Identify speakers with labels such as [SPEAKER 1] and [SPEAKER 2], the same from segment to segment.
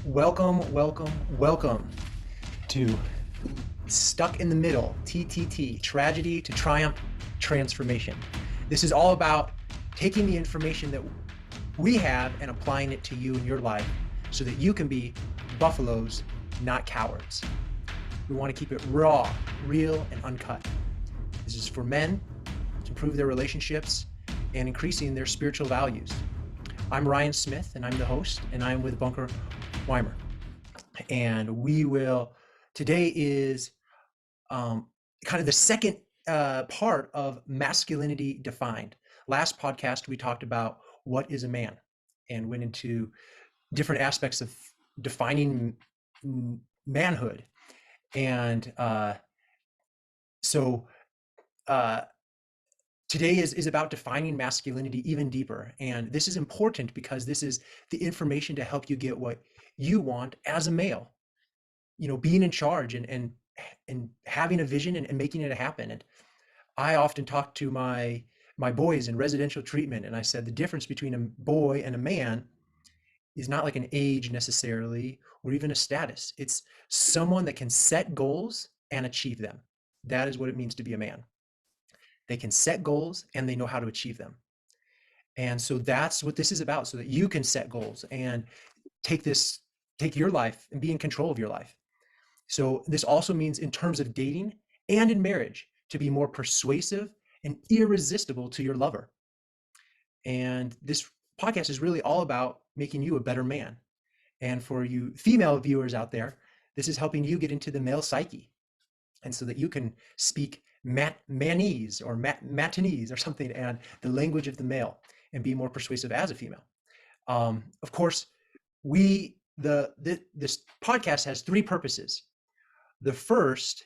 [SPEAKER 1] Welcome to Stuck in the Middle, TTT, Tragedy to Triumph Transformation. This is all about taking the information that we have and applying it to you in your life so that you can be buffaloes, not cowards. We want to keep it raw, real, and uncut. This is for men to improve their relationships and increasing their spiritual values. I'm Ryan Smith, and I'm the host, and I'm with Bunker Weimer. And today is kind of the second part of masculinity defined. Last podcast, we talked about what is a man and went into different aspects of defining manhood. And so today is about defining masculinity even deeper. And this is important because this is the information to help you get what you want as a male, being in charge and having a vision and making it happen. And I often talk to my boys in residential treatment, and I said the difference between a boy and a man is not like an age necessarily, or even a status. It's someone that can set goals and achieve them. That is what it means to be a man. They can set goals and they know how to achieve them. And so that's what this is about, so that you can set goals and take your life and be in control of your life. So this also means in terms of dating and in marriage to be more persuasive and irresistible to your lover. And this podcast is really all about making you a better man. And for you female viewers out there, this is helping you get into the male psyche, and so that you can speak manese or matinese or something, and the language of the male, and be more persuasive as a female. Of course, this podcast has three purposes. The first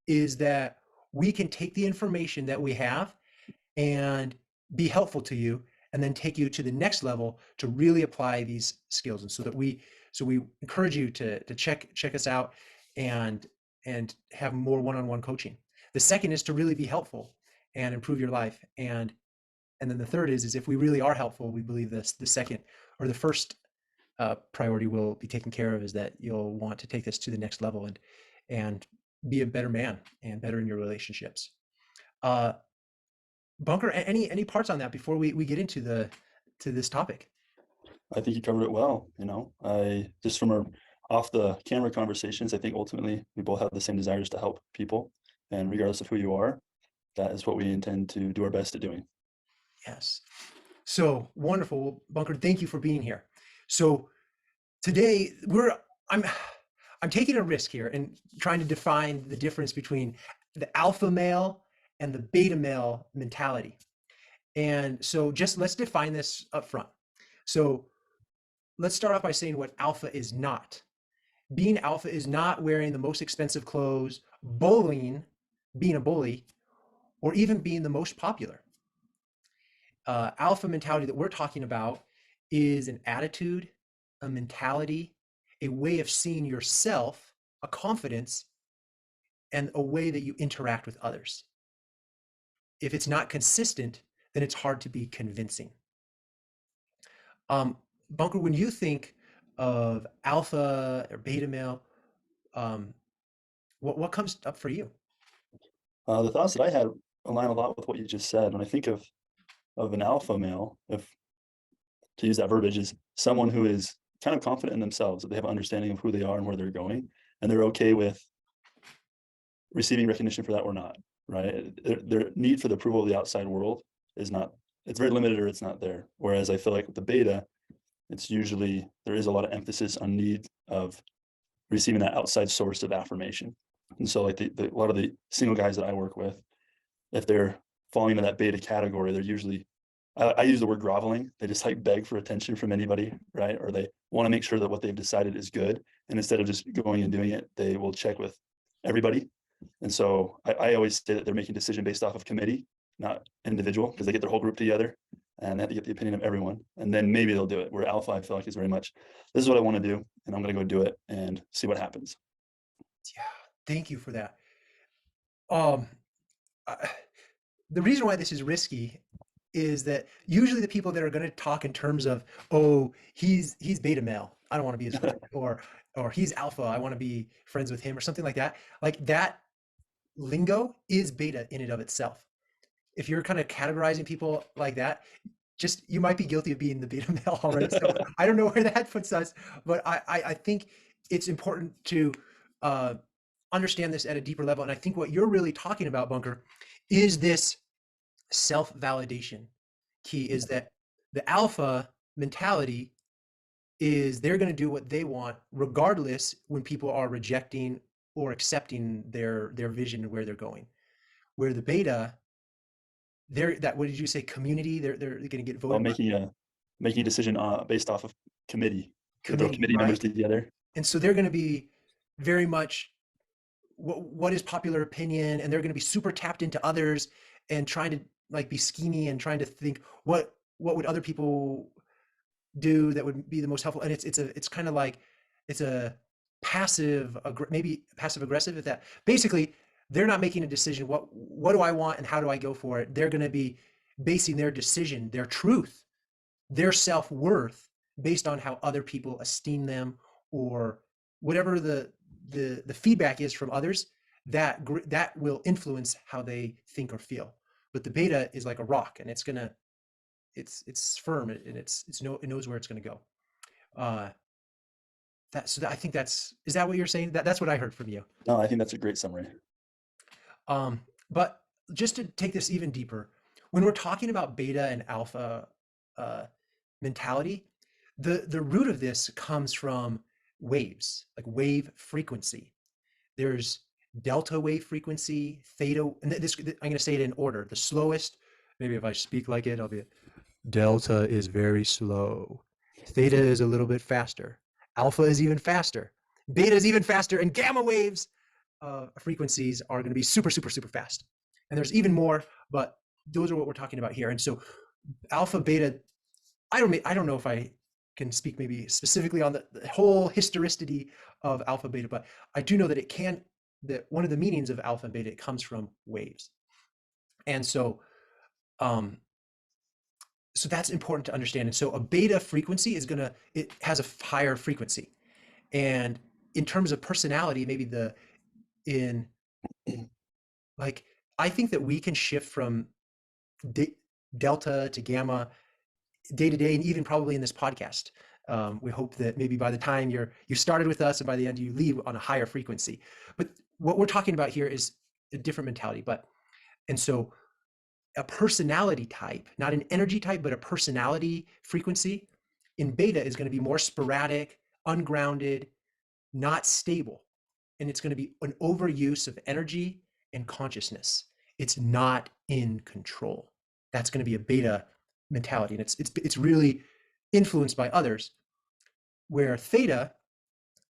[SPEAKER 1] is that we can take the information that we have and be helpful to you, and then take you to the next level to really apply these skills. And so we encourage you to check us out and have more one-on-one coaching. The second is to really be helpful and improve your life. And then the third is if we really are helpful, we believe the second or the first priority will be taken care of, is that you'll want to take this to the next level and be a better man and better in your relationships. Bunker, any parts on that before we get into this topic?
[SPEAKER 2] I think you covered it well. I just from our off the camera conversations, I think ultimately we both have the same desires to help people, and regardless of who you are, that is what we intend to do our best at doing.
[SPEAKER 1] Yes. So wonderful. Well, Bunker, thank you for being here. So today I'm taking a risk here and trying to define the difference between the alpha male and the beta male mentality. And so let's define this up front. So let's start off by saying what alpha is not. Being alpha is not wearing the most expensive clothes, bullying, being a bully, or even being the most popular. Alpha mentality that we're talking about is an attitude, a mentality, a way of seeing yourself, a confidence, and a way that you interact with others. If it's not consistent, then it's hard to be convincing. Bunker, when you think of alpha or beta male, what comes up for you?
[SPEAKER 2] The thoughts that I had align a lot with what you just said. When I think of an alpha male, if to use that verbiage, is someone who is kind of confident in themselves, that they have an understanding of who they are and where they're going, and they're okay with receiving recognition for that or not, right? Their need for the approval of the outside world is not, it's very limited, or it's not there. Whereas I feel like with the beta, it's usually, there is a lot of emphasis on need of receiving that outside source of affirmation. And so like a lot of the single guys that I work with, if they're falling into that beta category, they're usually, I use the word groveling. They just like beg for attention from anybody, right? Or they want to make sure that what they've decided is good. And instead of just going and doing it, they will check with everybody. And so I always say that they're making a decision based off of committee, not individual, because they get their whole group together and they have to get the opinion of everyone. And then maybe they'll do it. Where alpha, I feel like, is very much, this is what I want to do, and I'm going to go do it and see what happens.
[SPEAKER 1] Yeah, thank you for that. Um, the reason why this is risky is that usually the people that are going to talk in terms of, oh, he's beta male, I don't want to be his friend, or he's alpha, I want to be friends with him, or something like that. Like that lingo is beta in and of itself. If you're kind of categorizing people like that, just you might be guilty of being the beta male already. So I don't know where that puts us, but I think it's important to uh, understand this at a deeper level. And I think what you're really talking about, Bunker, is this self-validation key. Is that the alpha mentality is they're going to do what they want regardless when people are rejecting or accepting their vision and where they're going. Where the beta, they're that, what did you say, community, they're going to get
[SPEAKER 2] Well,
[SPEAKER 1] voted by
[SPEAKER 2] making a decision based off of committee. They throw
[SPEAKER 1] committee,
[SPEAKER 2] committee
[SPEAKER 1] right?
[SPEAKER 2] members together.
[SPEAKER 1] And so they're going to be very much what is popular opinion, and they're going to be super tapped into others and trying to like be schemy and trying to think what would other people do that would be the most helpful. And it's kind of like it's a maybe passive aggressive, if that basically they're not making a decision, what do I want and how do I go for it. They're going to be basing their decision, their truth, their self-worth based on how other people esteem them, or whatever the feedback is from others, that will influence how they think or feel. But the beta is like a rock, and it's firm, and it knows where it's going to go. uh I think is that what you're saying? That's what I heard from you.
[SPEAKER 2] No, I think that's a great summary.
[SPEAKER 1] But just to take this even deeper, when we're talking about beta and alpha uh, mentality, the root of this comes from waves, like wave frequency. There's delta wave frequency, theta, and I'm going to say it in order. The slowest, maybe if I speak like it, I'll be delta is very slow. Theta is a little bit faster. Alpha is even faster. Beta is even faster, and gamma waves frequencies are going to be super, super, super fast. And there's even more, but those are what we're talking about here. And so alpha, beta, I don't know if I can speak maybe specifically on the whole historicity of alpha, beta, but I do know that that one of the meanings of alpha and beta, it comes from waves. And um, so that's important to understand. And so a beta frequency it has a higher frequency. And in terms of personality, maybe in like, I think that we can shift from delta to gamma day to day, and even probably in this podcast. We hope that maybe by the time you started with us and by the end you leave on a higher frequency. But what we're talking about here is a different mentality. And so a personality type, not an energy type, but a personality frequency in beta is going to be more sporadic, ungrounded, not stable. And it's going to be an overuse of energy and consciousness. It's not in control. That's going to be a beta mentality. And it's really influenced by others, where theta,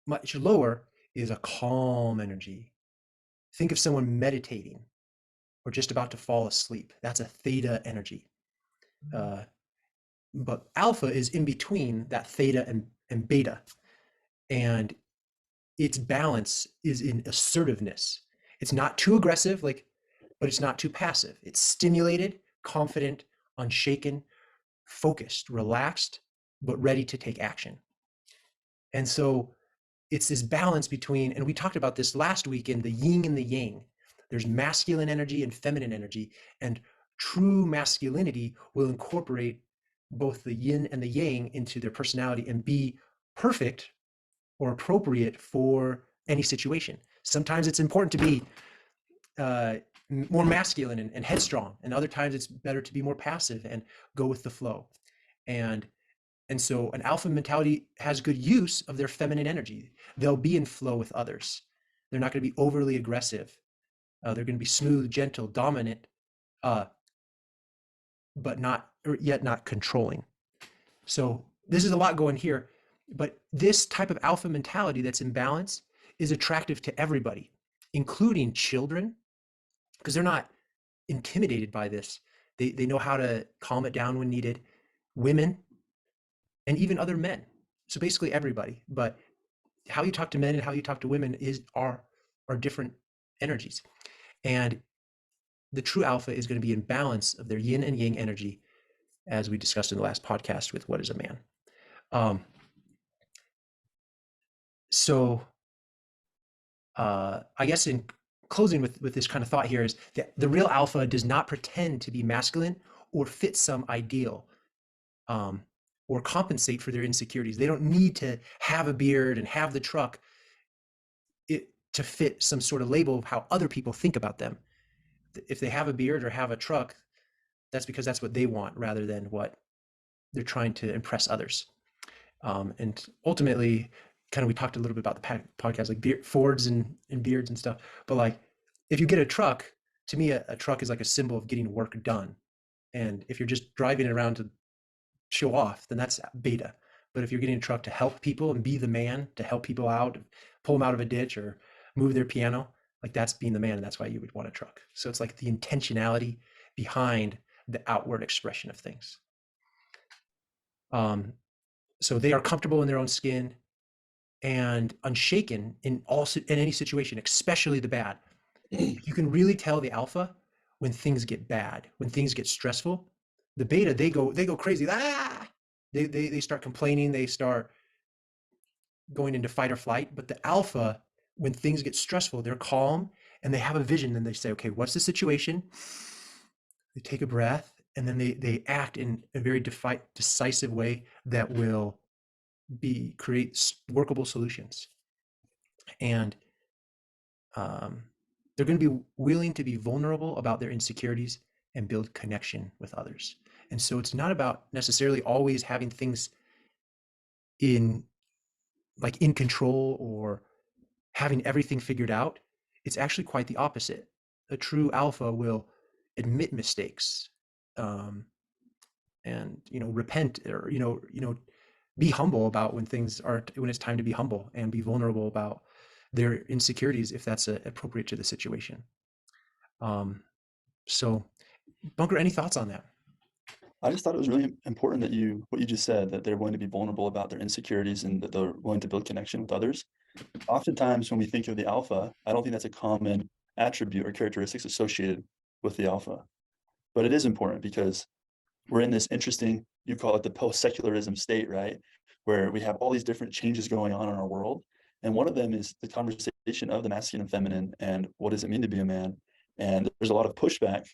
[SPEAKER 1] much lower, is a calm energy. Think of someone meditating or just about to fall asleep. That's a theta energy. Uh, but alpha is in between that theta and beta. And its balance is in assertiveness. It's not too aggressive, but it's not too passive. It's stimulated, confident, unshaken, focused, relaxed, but ready to take action. And so it's this balance between, and we talked about this last week, in the yin and the yang. There's masculine energy and feminine energy, and true masculinity will incorporate both the yin and the yang into their personality and be perfect or appropriate for any situation. Sometimes it's important to be uh, more masculine and headstrong, and other times it's better to be more passive and go with the flow. And and so an alpha mentality has good use of their feminine energy. They'll be in flow with others. They're not going to be overly aggressive. They're going to be smooth, gentle, dominant, uh, but not or yet not controlling. So this is a lot going here, but this type of alpha mentality that's in balance is attractive to everybody, including children, because they're not intimidated by this. They know how to calm it down when needed. Women, and even other men. So basically everybody. But how you talk to men and how you talk to women are different energies. And the true alpha is going to be in balance of their yin and yang energy, as we discussed in the last podcast with What is a Man. Um, So I guess in closing with this kind of thought here is that the real alpha does not pretend to be masculine or fit some ideal, um, or compensate for their insecurities. They don't need to have a beard and have the truck to fit some sort of label of how other people think about them. If they have a beard or have a truck, that's because that's what they want rather than what they're trying to impress others. And ultimately, kind of we talked a little bit about the podcast, like Fords and beards and stuff. But like, if you get a truck, to me, a truck is like a symbol of getting work done. And if you're just driving it around to show off, then that's beta. But if you're getting a truck to help people and be the man, to help people out, pull them out of a ditch or move their piano, like that's being the man, and that's why you would want a truck. So it's like the intentionality behind the outward expression of things. Um, so they are comfortable in their own skin and unshaken in any situation, especially the bad. You can really tell the alpha when things get bad, when things get stressful. The beta, they go crazy. Ah! They start complaining, they start going into fight or flight. But the alpha, when things get stressful, they're calm and they have a vision and they say, okay, what's the situation? They take a breath and then they act in a very decisive way that will be create workable solutions. And um, they're going to be willing to be vulnerable about their insecurities and build connection with others. And so it's not about necessarily always having things in in control or having everything figured out. It's actually quite the opposite. A true alpha will admit mistakes, um, and repent, or be humble about when it's time to be humble, and be vulnerable about their insecurities if that's appropriate to the situation. Um, so, Bunker, any thoughts on that?
[SPEAKER 2] I just thought it was really important that what you just said, that they're willing to be vulnerable about their insecurities and that they're willing to build connection with others. Oftentimes, when we think of the alpha, I don't think that's a common attribute or characteristics associated with the alpha. But it is important because we're in this interesting, you call it the post-secularism state, right? Where we have all these different changes going on in our world. And one of them is the conversation of the masculine and feminine and what does it mean to be a man? And there's a lot of pushback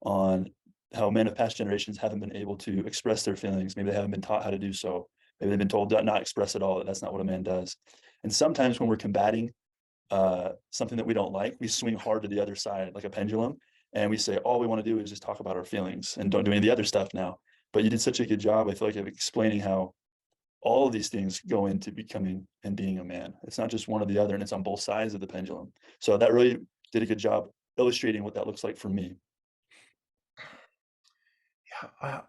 [SPEAKER 2] on how men of past generations haven't been able to express their feelings. Maybe they haven't been taught how to do so. Maybe they've been told to not express at all, that that's not what a man does. And sometimes when we're combating something that we don't like, we swing hard to the other side like a pendulum. And we say, all we want to do is just talk about our feelings and don't do any of the other stuff now. But you did such a good job, I feel like, of explaining how all of these things go into becoming and being a man. It's not just one or the other, and it's on both sides of the pendulum. So that really did a good job illustrating what that looks like for me.
[SPEAKER 1] Yeah,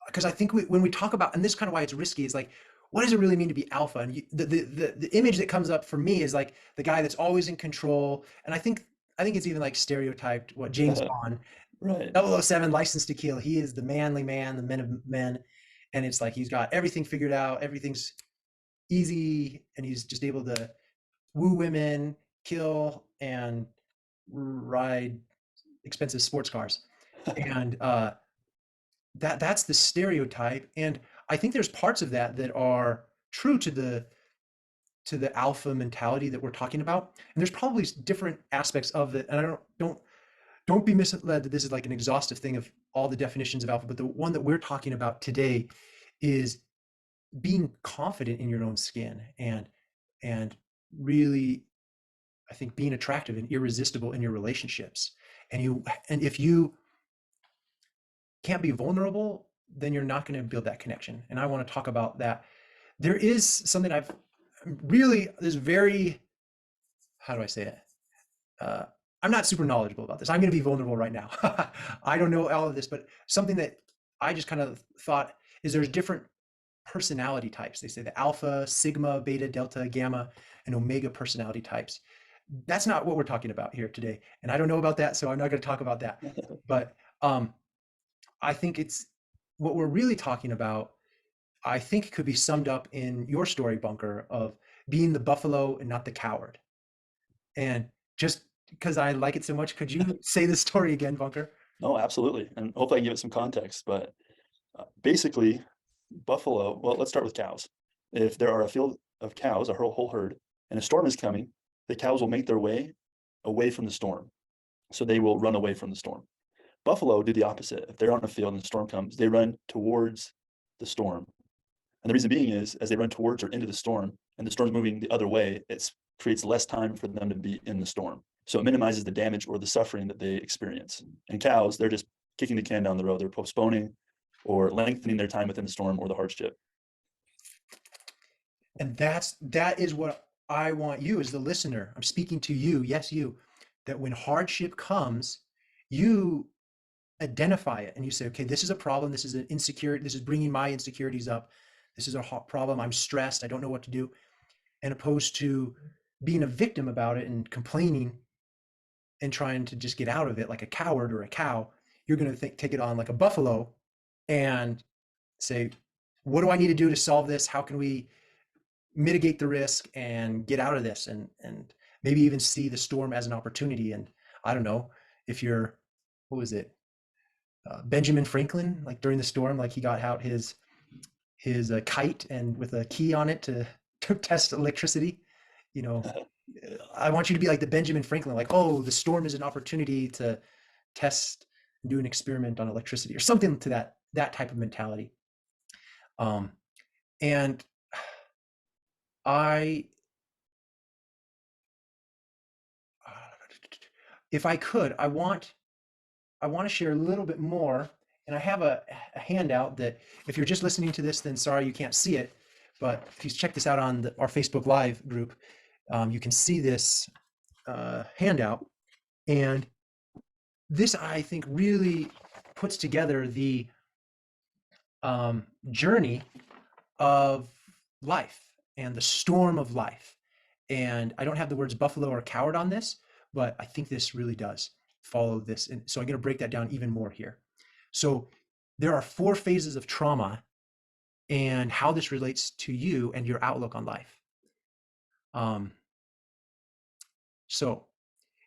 [SPEAKER 1] because I think when we talk about, and this is kind of why it's risky, is like, what does it really mean to be alpha? And the image that comes up for me is like the guy that's always in control. And I think it's even like stereotyped. What James Bond,
[SPEAKER 2] Right.
[SPEAKER 1] 007, License to Kill. He is the manly man, the men of men, and it's like he's got everything figured out. Everything's easy, and he's just able to woo women, kill, and ride expensive sports cars. And that's the stereotype. And I think there's parts of that that are true to the alpha mentality that we're talking about. And there's probably different aspects of it. And I don't be misled that this is like an exhaustive thing of all the definitions of alpha, but the one that we're talking about today is being confident in your own skin, and really, I think, being attractive and irresistible in your relationships. And if you can't be vulnerable, then you're not going to build that connection. And I want to talk about that. There is something I've really, there's very, how do I say it? Uh, I'm not super knowledgeable about this. I'm going to be vulnerable right now. I don't know all of this, but something that I just kind of thought is there's different personality types. They say the alpha, sigma, beta, delta, gamma, and omega personality types. That's not what we're talking about here today. And I don't know about that, so I'm not going to talk about that. But I think it's what we're really talking about. I think could be summed up in your story, Bunker, of being the buffalo and not the coward. And just because I like it so much, could you say the story again, Bunker?
[SPEAKER 2] No, absolutely. And hopefully I can give it some context. But basically, buffalo, well, let's start with cows. If there are a field of cows, a whole herd, and a storm is coming, the cows will make their way away from the storm. So they will run away from the storm. Buffalo do the opposite. If they're on a field and a storm comes, they run towards the storm. And the reason being is as they run towards or into the storm and the storm's moving the other way, it creates less time for them to be in the storm. So it minimizes the damage or the suffering that they experience. And cows, they're just kicking the can down the road. They're postponing or lengthening their time within the storm or the hardship.
[SPEAKER 1] And that is what I want you as the listener. I'm speaking to you, yes, you, that when hardship comes, you identify it and you say, okay, this is a problem. This is an insecurity. This is bringing my insecurities up. This is a problem. I'm stressed. I don't know what to do. And opposed to being a victim about it and complaining and trying to just get out of it like a coward or a cow, you're going to take it on like a buffalo and say, what do I need to do to solve this? How can we mitigate the risk and get out of this, and maybe even see the storm as an opportunity? And I don't know if you're, what was it, Benjamin Franklin, like during the storm, like he got out his kite and with a key on it to test electricity. You know, I want you to be like the Benjamin Franklin, like, oh, the storm is an opportunity to test and do an experiment on electricity or something to that type of mentality. And I, if I could, I want to share a little bit more. And I have a handout that if you're just listening to this, then sorry, you can't see it. But if you check this out on our Facebook Live group, you can see this handout. And this, I think, really puts together the journey of life and the storm of life. And I don't have the words buffalo or coward on this, but I think this really does follow this. And so I'm going to break that down even more here. So there are 4 phases of trauma and how this relates to you and your outlook on life. So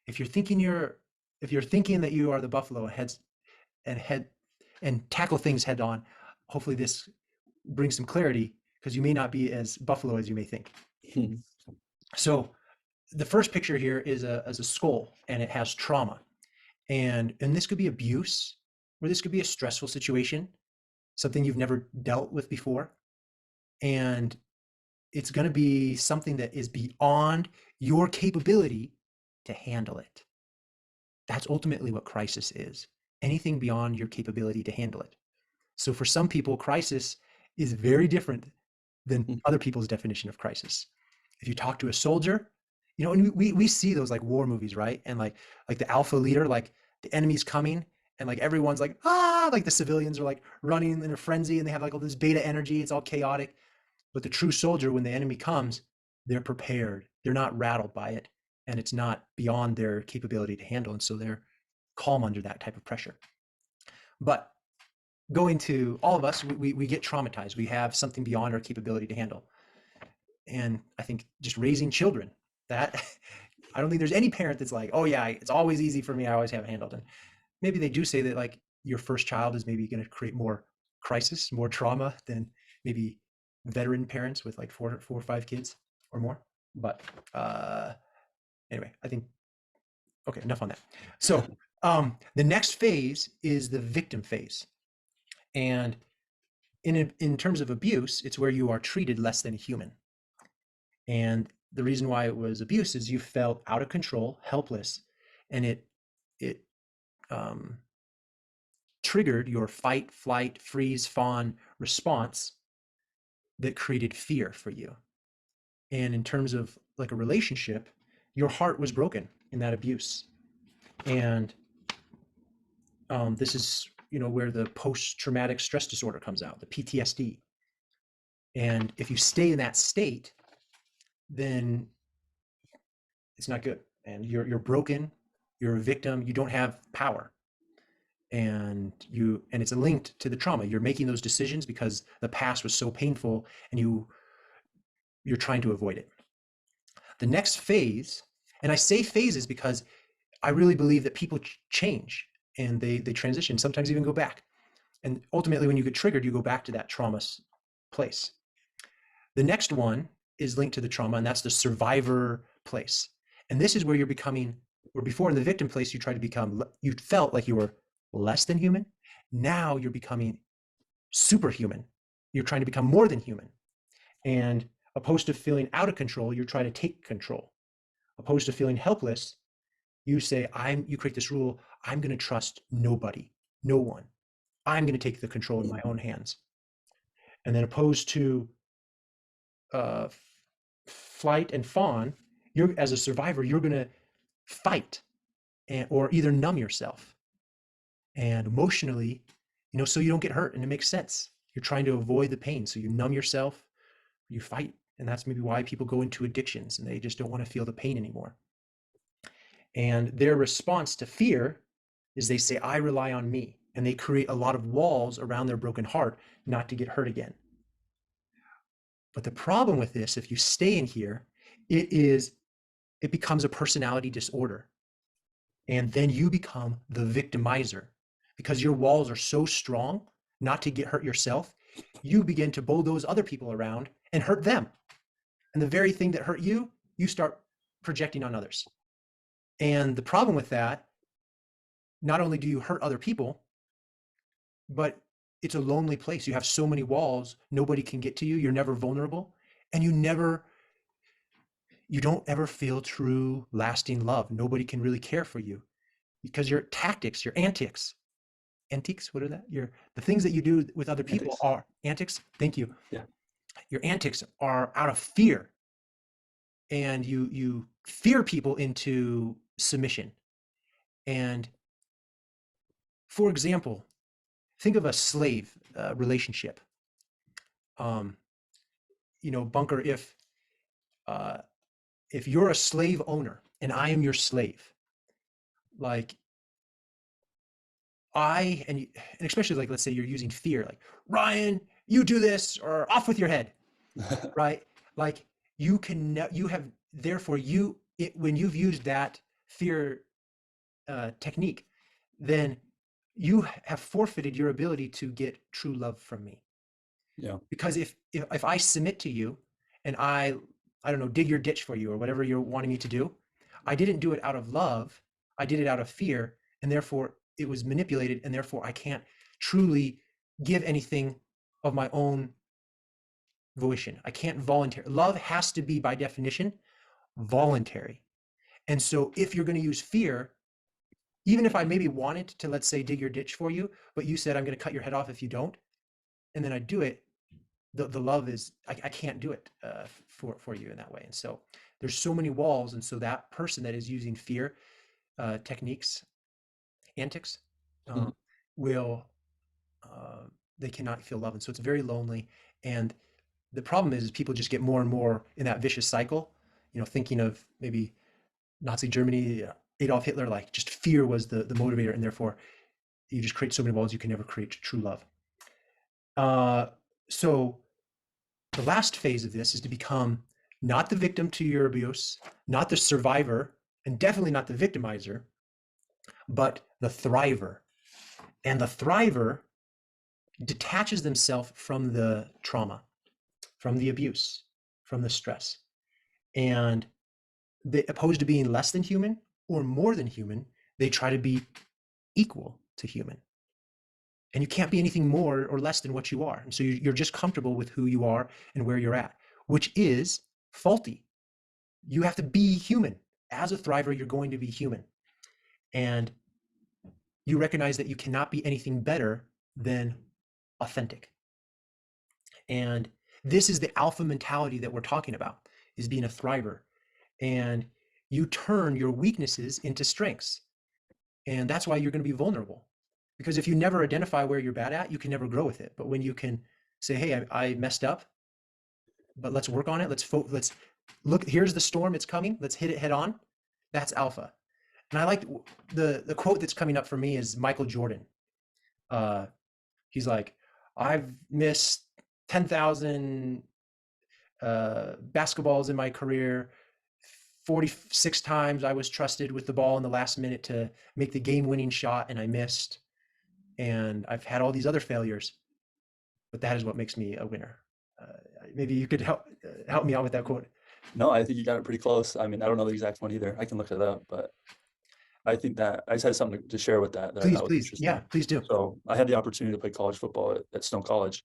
[SPEAKER 1] if you're thinking that you are the buffalo and tackle things head on, hopefully this brings some clarity, because you may not be as buffalo as you may think. So the first picture here is a skull, and it has trauma, and this could be abuse, or this could be a stressful situation, something you've never dealt with before, and it's going to be something that is beyond your capability to handle it. That's ultimately what crisis is. Anything beyond your capability to handle it. So for some people, crisis is very different than other people's definition of crisis. If you talk to a soldier, you know, and we see those like war movies, right? And like the alpha leader, like the enemy's coming, and like everyone's like, like the civilians are like running in a frenzy, and they have like all this beta energy. It's all chaotic. But the true soldier, when the enemy comes, they're prepared. They're not rattled by it, and it's not beyond their capability to handle. And so they're calm under that type of pressure. But going to all of us, we get traumatized. We have something beyond our capability to handle. And I think just raising children, that I don't think there's any parent that's like, oh yeah, it's always easy for me. I always have it handled. And maybe they do say that like your first child is maybe going to create more crisis, more trauma than maybe veteran parents with like four or 5 kids or more. But anyway, I think, okay, enough on that. So the next phase is the victim phase. And in terms of abuse, it's where you are treated less than human. And the reason why it was abuse is you felt out of control, helpless, and it triggered your fight, flight, freeze, fawn response that created fear for you. And in terms of like a relationship, your heart was broken in that abuse. And this is, you know, where the post-traumatic stress disorder comes out, the PTSD. And if you stay in that state, then it's not good. And you're broken, you're a victim, you don't have power. And it's linked to the trauma. You're making those decisions because the past was so painful, and you're trying to avoid it. The next phase, and I say phases because I really believe that people change and they transition, sometimes even go back. And ultimately, when you get triggered, you go back to that trauma place. The next one is linked to the trauma, and that's the survivor place. And this is where you're becoming, where before in the victim place, you try to become, you felt like you were less than human. Now you're becoming superhuman. You're trying to become more than human. And opposed to feeling out of control, you're trying to take control. Opposed to feeling helpless, you say, you create this rule, I'm going to trust nobody, no one. I'm going to take the control in my own hands. And then opposed to uh, flight and fawn, you're as a survivor, you're going to fight or either numb yourself and emotionally, so you don't get hurt, and it makes sense. You're trying to avoid the pain, so you numb yourself, you fight, and that's maybe why people go into addictions and they just don't want to feel the pain anymore. And their response to fear is they say, I rely on me, and they create a lot of walls around their broken heart not to get hurt again. But the problem with this, if you stay in here, it becomes a personality disorder. And then you become the victimizer because your walls are so strong not to get hurt yourself. You begin to bulldoze other people around and hurt them. And the very thing that hurt you, you start projecting on others. And the problem with that, not only do you hurt other people, but it's a lonely place. You have so many walls, nobody can get to you. You're never vulnerable, and you don't ever feel true, lasting love. Nobody can really care for you because your tactics, your antics, what are that? The things that you do with other people
[SPEAKER 2] Antics.
[SPEAKER 1] are antics. Thank you.
[SPEAKER 2] Yeah.
[SPEAKER 1] Your antics are out of fear, and you fear people into submission. And for example, think of a slave relationship. Bunker, uh, if you're a slave owner and I am your slave, like and especially like, let's say you're using fear, like, Ryan, you do this or off with your head, right? Like you have, therefore when you've used that fear technique, then you have forfeited your ability to get true love from me.
[SPEAKER 2] Yeah.
[SPEAKER 1] Because if I submit to you and I don't know, dig your ditch for you or whatever you're wanting me to do, I didn't do it out of love. I did it out of fear, and therefore it was manipulated, and therefore I can't truly give anything of my own volition. I can't volunteer. Love has to be, by definition, voluntary. And so if you're going to use fear, even if I maybe wanted to, let's say, dig your ditch for you, but you said, I'm going to cut your head off if you don't, and then I do it, the love is, I can't do it for you in that way. And so there's so many walls. And so that person that is using fear techniques, antics,
[SPEAKER 2] Mhm.
[SPEAKER 1] will, they cannot feel love. And so it's very lonely. And the problem is people just get more and more in that vicious cycle, thinking of maybe Nazi Germany, Adolf Hitler, like just fear was the motivator. And therefore you just create so many walls, you can never create true love. So the last phase of this is to become not the victim to your abuse, not the survivor, and definitely not the victimizer, but the thriver. And the thriver detaches themselves from the trauma, from the abuse, from the stress. And they, opposed to being less than human or more than human, they try to be equal to human. And you can't be anything more or less than what you are. And so you're just comfortable with who you are and where you're at, which is faulty. You have to be human. As a thriver, you're going to be human. And you recognize that you cannot be anything better than authentic. And this is the alpha mentality that we're talking about, is being a thriver. And you turn your weaknesses into strengths. And that's why you're going to be vulnerable. Because if you never identify where you're bad at, you can never grow with it. But when you can say, hey, I messed up, but let's work on it. Let's look, here's the storm, it's coming. Let's hit it head on. That's alpha. And I like the quote that's coming up for me is Michael Jordan. He's like, I've missed 10,000 basketballs in my career. 46 times I was trusted with the ball in the last minute to make the game-winning shot, and I missed. And I've had all these other failures, but that is what makes me a winner. Maybe you could help help me out with that quote.
[SPEAKER 2] No, I think you got it pretty close. I mean, I don't know the exact one either. I can look it up, but I think that I just had something to share with that that I
[SPEAKER 1] Please,
[SPEAKER 2] thought was
[SPEAKER 1] please. Yeah,
[SPEAKER 2] interesting.
[SPEAKER 1] please do.
[SPEAKER 2] So I had the opportunity to play college football at Snow College,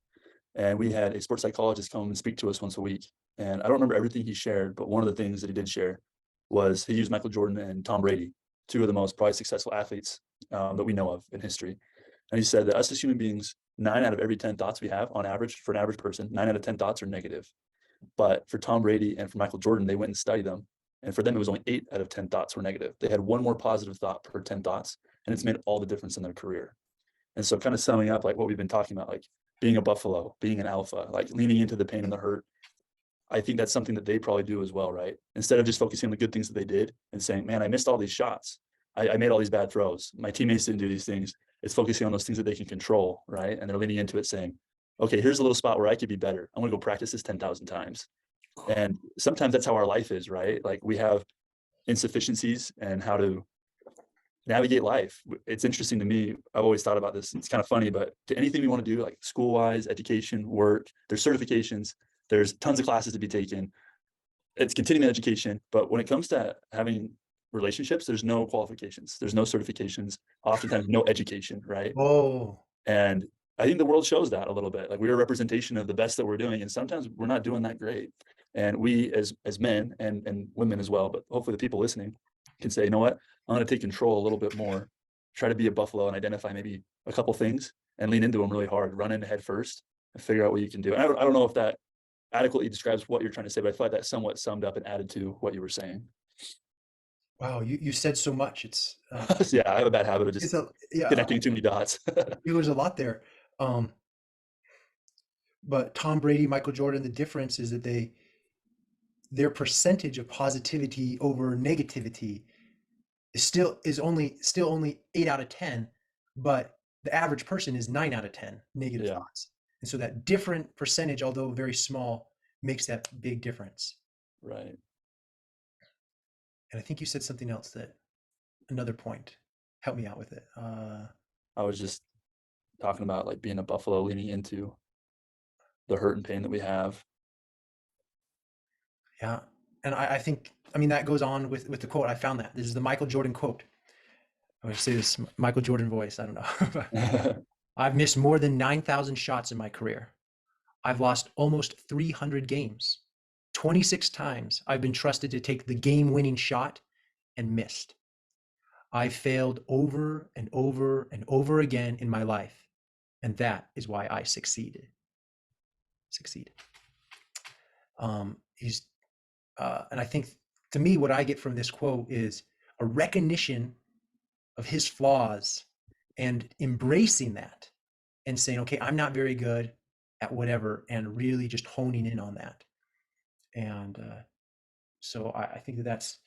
[SPEAKER 2] and we had a sports psychologist come and speak to us once a week. And I don't remember everything he shared, but one of the things that he did share was he used Michael Jordan and Tom Brady, two of the most probably successful athletes that we know of in history. And he said that us as human beings, 9 out of every 10 thoughts we have on average for an average person, 9 out of 10 thoughts are negative. But for Tom Brady and for Michael Jordan, they went and studied them. And for them, it was only 8 out of 10 thoughts were negative. They had one more positive thought per 10 thoughts, and it's made all the difference in their career. And so, kind of summing up like what we've been talking about, like being a buffalo, being an alpha, like leaning into the pain and the hurt, I think that's something that they probably do as well, right? Instead of just focusing on the good things that they did and saying, man, I missed all these shots. I made all these bad throws. My teammates didn't do these things. It's focusing on those things that they can control, right? And they're leaning into it saying, okay, here's a little spot where I could be better. I'm going to go practice this 10,000 times. And sometimes that's how our life is, right? Like we have insufficiencies and how to navigate life. It's interesting to me. I've always thought about this. It's kind of funny, but to anything we want to do, like school wise, education, work, there's certifications, there's tons of classes to be taken. It's continuing education. But when it comes to having relationships, there's no qualifications, there's no certifications, oftentimes no education, right?
[SPEAKER 1] Oh,
[SPEAKER 2] And I think the world shows that a little bit. Like we're a representation of the best that we're doing, and sometimes we're not doing that great. And we as men and women as well, but hopefully the people listening can say, you know what, I'm going to take control a little bit more, try to be a buffalo and identify maybe a couple things and lean into them really hard, run into head first and figure out what you can do. And I don't know if that adequately describes what you're trying to say, but I feel like that somewhat summed up and added to what you were saying.
[SPEAKER 1] wow, you said so much.
[SPEAKER 2] So yeah, I have a bad habit of
[SPEAKER 1] It's
[SPEAKER 2] just
[SPEAKER 1] a yeah,
[SPEAKER 2] connecting too many dots.
[SPEAKER 1] it was a lot there. Um, but Tom Brady, Michael Jordan, the difference is that their percentage of positivity over negativity is only 8 out of 10, but the average person is 9 out of 10 negative
[SPEAKER 2] Yeah,
[SPEAKER 1] thoughts. And so that different percentage, although very small, makes that big difference.
[SPEAKER 2] right.
[SPEAKER 1] And I think you said something else that another point. Help me out with it.
[SPEAKER 2] I was just talking about like being a buffalo, leaning into the hurt and pain that we have.
[SPEAKER 1] Yeah. And I think, I mean, that goes on with the quote. I found that. This is the Michael Jordan quote. I'm going to say this Michael Jordan voice. I don't know. I've missed more than 9,000 shots in my career. I've lost almost 300 games. 26 times I've been trusted to take the game winning shot and missed. I failed over and over and over again in my life. And that is why I succeeded. Succeed. He's and I think to me, what I get from this quote is a recognition of his flaws and embracing that and saying, okay, I'm not very good at whatever, and really just honing in on that. And so I think that that's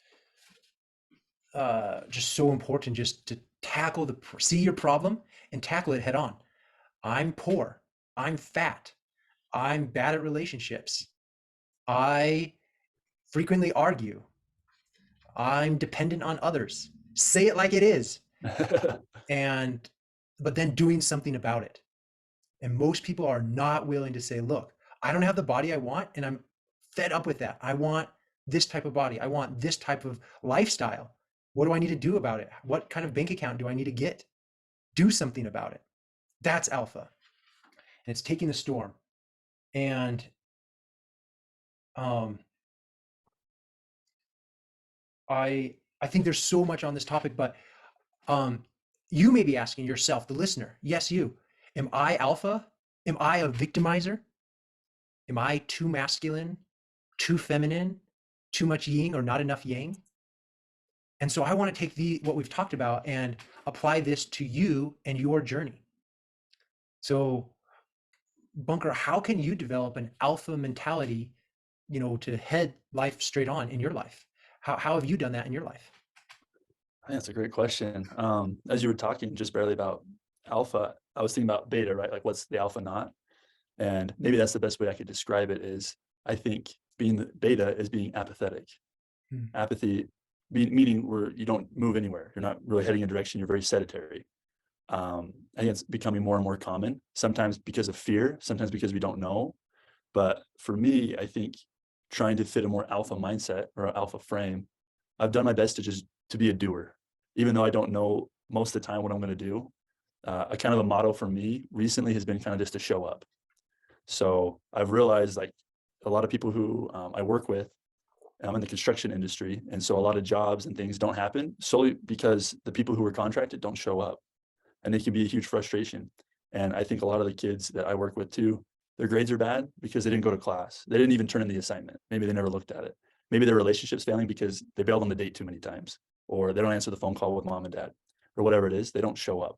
[SPEAKER 1] just so important, just to tackle see your problem and tackle it head on. I'm poor. I'm fat. I'm bad at relationships. I frequently argue. I'm dependent on others. Say it like it is. And but then doing something about it. And most people are not willing to say, look, I don't have the body I want, and I'm fed up with that. I want this type of body. I want this type of lifestyle. What do I need to do about it? What kind of bank account do I need to get? Do something about it. That's alpha. And it's taking the storm. And um, I think there's so much on this topic, but um, you may be asking yourself, the listener, yes, you, am I alpha? Am I a victimizer? Am I too masculine, too feminine, too much yin or not enough yang? And so I want to take what we've talked about and apply this to you and your journey. So, Bunker, how can you develop an alpha mentality, to head life straight on in your life? How have you done that in your life?
[SPEAKER 2] I think that's a great question. As you were talking just barely about alpha, I was thinking about beta, right? Like what's the alpha not? And maybe that's the best way I could describe it is I think being the beta is being apathetic.
[SPEAKER 1] Hmm.
[SPEAKER 2] Apathy meaning where you don't move anywhere. You're not really heading in a direction. You're very sedentary. I think it's becoming more and more common, sometimes because of fear, sometimes because we don't know. But for me, I think trying to fit a more alpha mindset or an alpha frame, I've done my best to just to be a doer, even though I don't know most of the time what I'm going to do. A kind of a motto for me recently has been kind of just to show up. So I've realized like a lot of people who I work with, I'm in the construction industry, and so a lot of jobs and things don't happen solely because the people who are contracted don't show up, and it can be a huge frustration. And I think a lot of the kids that I work with too, their grades are bad because they didn't go to class. They didn't even turn in the assignment. Maybe they never looked at it. Maybe their relationship's failing because they bailed on the date too many times, or they don't answer the phone call with mom and dad, or whatever it is. They don't show up.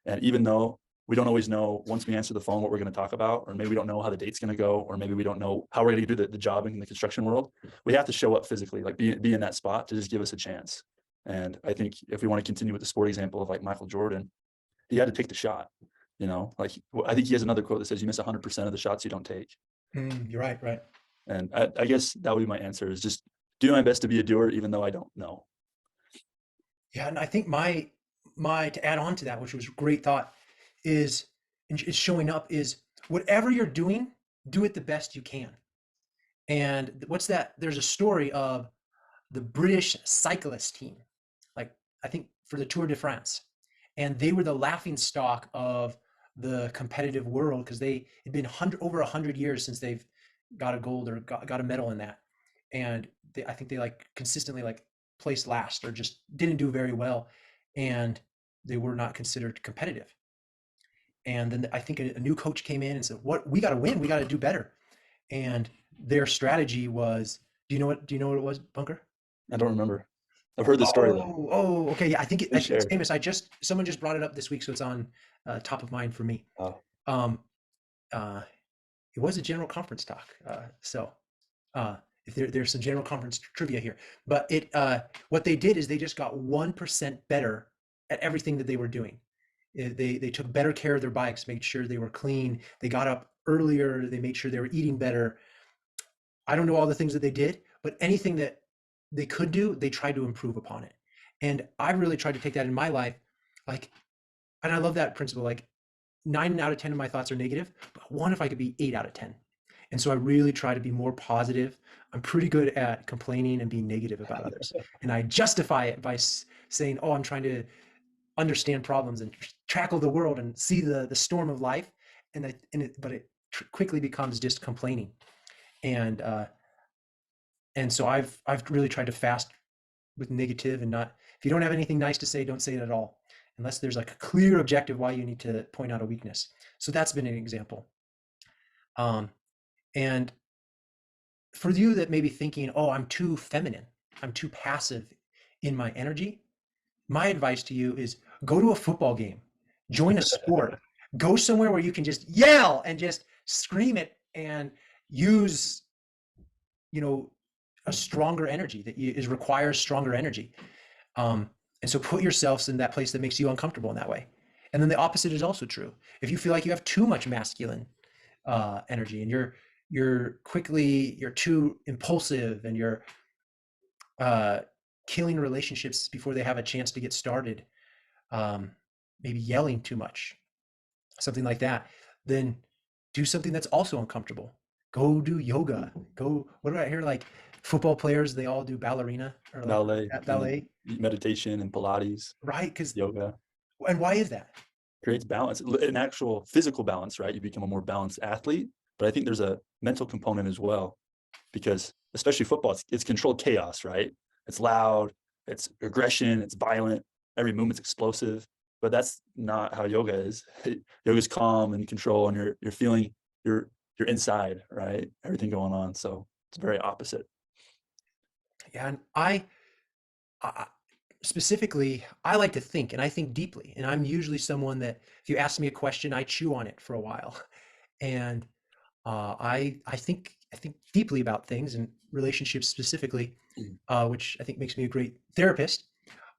[SPEAKER 2] And even though we don't always know once we answer the phone what we're going to talk about, or maybe we don't know how the date's going to go, or maybe we don't know how we're going to do the job in the construction world, we have to show up physically, like be in that spot to just give us a chance. And I think if we want to continue with the sport example of like Michael Jordan, he had to take the shot. You know, like I think he has another quote that says, "You miss 100% of the shots you don't take."
[SPEAKER 1] You're right, right.
[SPEAKER 2] And I guess that would be my answer: is just do my best to be a doer, even though I don't know.
[SPEAKER 1] Yeah, and I think my to add on to that, which was a great thought, is is showing up is whatever you're doing, do it the best you can. And what's that? There's a story of the British cyclist team, like I think for the Tour de France, and they were the laughing stock of the competitive world because they had been over 100 years since they've got a gold or got a medal in that, and I think they like consistently like placed last or just didn't do very well, and they were not considered competitive. And then I think a new coach came in and said, "What we got to win, we got to do better." And their strategy was, do you know what it was, Bunker?
[SPEAKER 2] I don't remember. I've heard the story though.
[SPEAKER 1] Okay. Yeah, I
[SPEAKER 2] Please
[SPEAKER 1] think it's
[SPEAKER 2] share.
[SPEAKER 1] famous. Someone just brought it up this week, so it's on top of mind for me.
[SPEAKER 2] Oh,
[SPEAKER 1] Um, uh, it was a general conference talk, so uh, if there's some general conference trivia here, but what they did is they just got 1% better at everything that they were doing. They took better care of their bikes, made sure they were clean. They got up earlier. They made sure they were eating better. I don't know all the things that they did, but anything that they could do, they tried to improve upon it. And I really tried to take that in my life. Like, and I love that principle. Like, 9 out of 10 of my thoughts are negative, but one if I could be 8 out of 10. And so I really try to be more positive. I'm pretty good at complaining and being negative about others. And I justify it by saying, oh, I'm trying to understand problems and tackle the world and see the storm of life. But it quickly becomes just complaining. And so I've really tried to fast with negative and not, if you don't have anything nice to say, don't say it at all unless there's like a clear objective why you need to point out a weakness. So that's been an example. And for you that may be thinking, oh, I'm too feminine, I'm too passive in my energy, my advice to you is go to a football game, join a sport, go somewhere where you can just yell and just scream it and use, you know, a stronger energy that is requires stronger energy. Um, and so put yourselves in that place that makes you uncomfortable in that way. And then the opposite is also true. If you feel like you have too much masculine energy and you're too impulsive and you're uh, killing relationships before they have a chance to get started, um, maybe yelling too much, something like that, then do something that's also uncomfortable. Go do yoga. Go, what do I hear? Like football players, they all do ballerina or like
[SPEAKER 2] ballet and
[SPEAKER 1] ballet,
[SPEAKER 2] meditation and Pilates,
[SPEAKER 1] right? Because,
[SPEAKER 2] yoga
[SPEAKER 1] and why is that?
[SPEAKER 2] creates balance, an actual physical balance, right? You become a more balanced athlete. But I think there's a mental component as well, because especially football, it's controlled chaos, right? It's loud, it's aggression, it's violent, every movement's explosive. But that's not how yoga is. Yoga is calm and control, and you're feeling your you're inside, right? Everything going on. So it's very opposite.
[SPEAKER 1] Yeah, and I specifically, I like to think and I think deeply. And I'm usually someone that if you ask me a question, I chew on it for a while. And I think deeply about things and relationships specifically,
[SPEAKER 2] Mm.
[SPEAKER 1] which I think makes me a great therapist.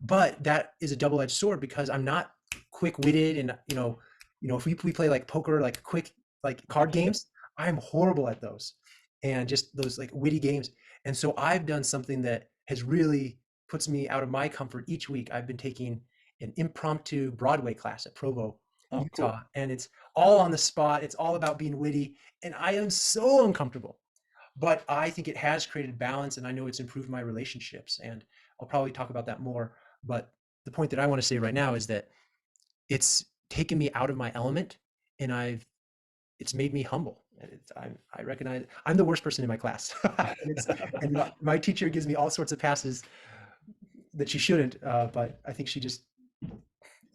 [SPEAKER 1] But that is a double-edged sword because I'm not quick-witted, and if we play like poker, like quick like card games, I'm horrible at those, and just those like witty games. And so I've done something that has really puts me out of my comfort each week. I've been taking an impromptu Broadway class at Provo,
[SPEAKER 2] Oh,
[SPEAKER 1] Utah,
[SPEAKER 2] cool.
[SPEAKER 1] and it's all on the spot. It's all about being witty, and I am so uncomfortable. but I think it has created balance, and I know it's improved my relationships. And I'll probably talk about that more. But the point that I want to say right now is that it's taken me out of my element, and it's made me humble. And I recognize I'm the worst person in my class, and my teacher gives me all sorts of passes that she shouldn't, but I think she just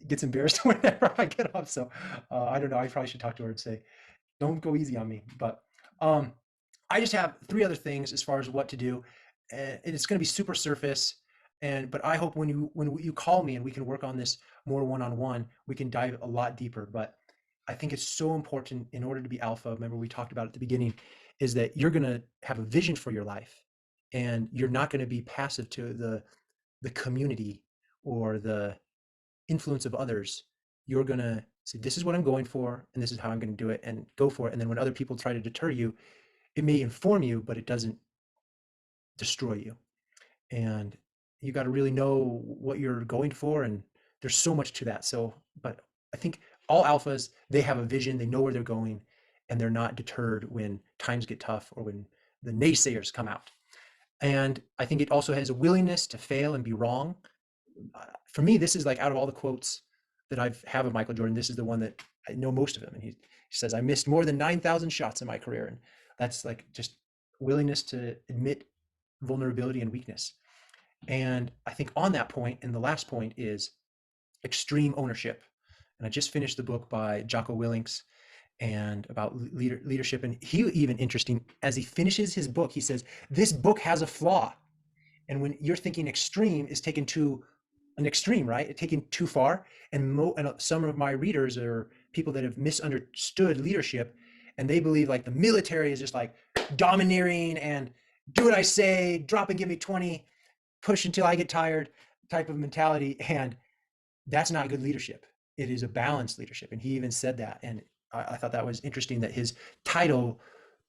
[SPEAKER 1] gets embarrassed whenever I get up. So I don't know. I probably should talk to her and say, don't go easy on me. But um, I just have three other things as far as what to do, and it's going to be super surface. And but I hope when you call me and we can work on this more one on one, we can dive a lot deeper. But I think it's so important in order to be alpha. Remember we talked about at the beginning, is that you're going to have a vision for your life, and you're not going to be passive to the community or the influence of others. You're going to say, this is what I'm going for, and this is how I'm going to do it, and go for it. And then when other people try to deter you, it may inform you, but it doesn't destroy you. And you got to really know what you're going for. And there's so much to that. So, but I think all alphas, they have a vision, they know where they're going, and they're not deterred when times get tough or when the naysayers come out. And I think it also has a willingness to fail and be wrong. For me, this is like out of all the quotes that I've have of Michael Jordan, this is the one that I know most of them. And he says, I missed more than 9,000 shots in my career. And that's like just willingness to admit vulnerability and weakness. And I think on that point, and the last point is extreme ownership. And I just finished the book by Jocko Willink and about leadership. And he even interesting, as he finishes his book, he says, this book has a flaw. And when you're thinking extreme is taken to an extreme, right? It's taken too far. And some of my readers are people that have misunderstood leadership, and they believe like the military is just like domineering and do what I say, drop and give me 20, push until I get tired type of mentality. And that's not good leadership. It is a balanced leadership. And he even said that. And I thought that was interesting that his title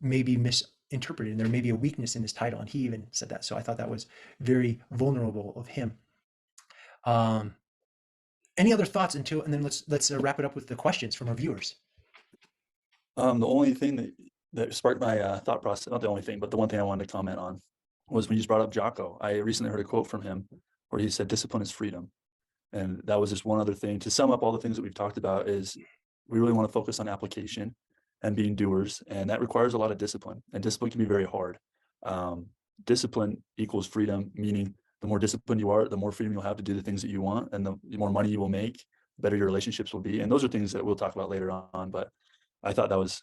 [SPEAKER 1] may be misinterpreted and there may be a weakness in his title. And he even said that. So I thought that was very vulnerable of him. Um, any other thoughts until, and then let's wrap it up with the questions from our viewers.
[SPEAKER 2] The only thing that sparked my thought process, not the only thing, but the one thing I wanted to comment on was when you just brought up Jocko. I recently heard a quote from him where he said, discipline is freedom. And that was just one other thing. To sum up all the things that we've talked about is we really want to focus on application and being doers. And that requires a lot of discipline. And discipline can be very hard. Discipline equals freedom, meaning the more disciplined you are, the more freedom you'll have to do the things that you want, and the more money you will make, the better your relationships will be. And those are things that we'll talk about later on. But I thought that was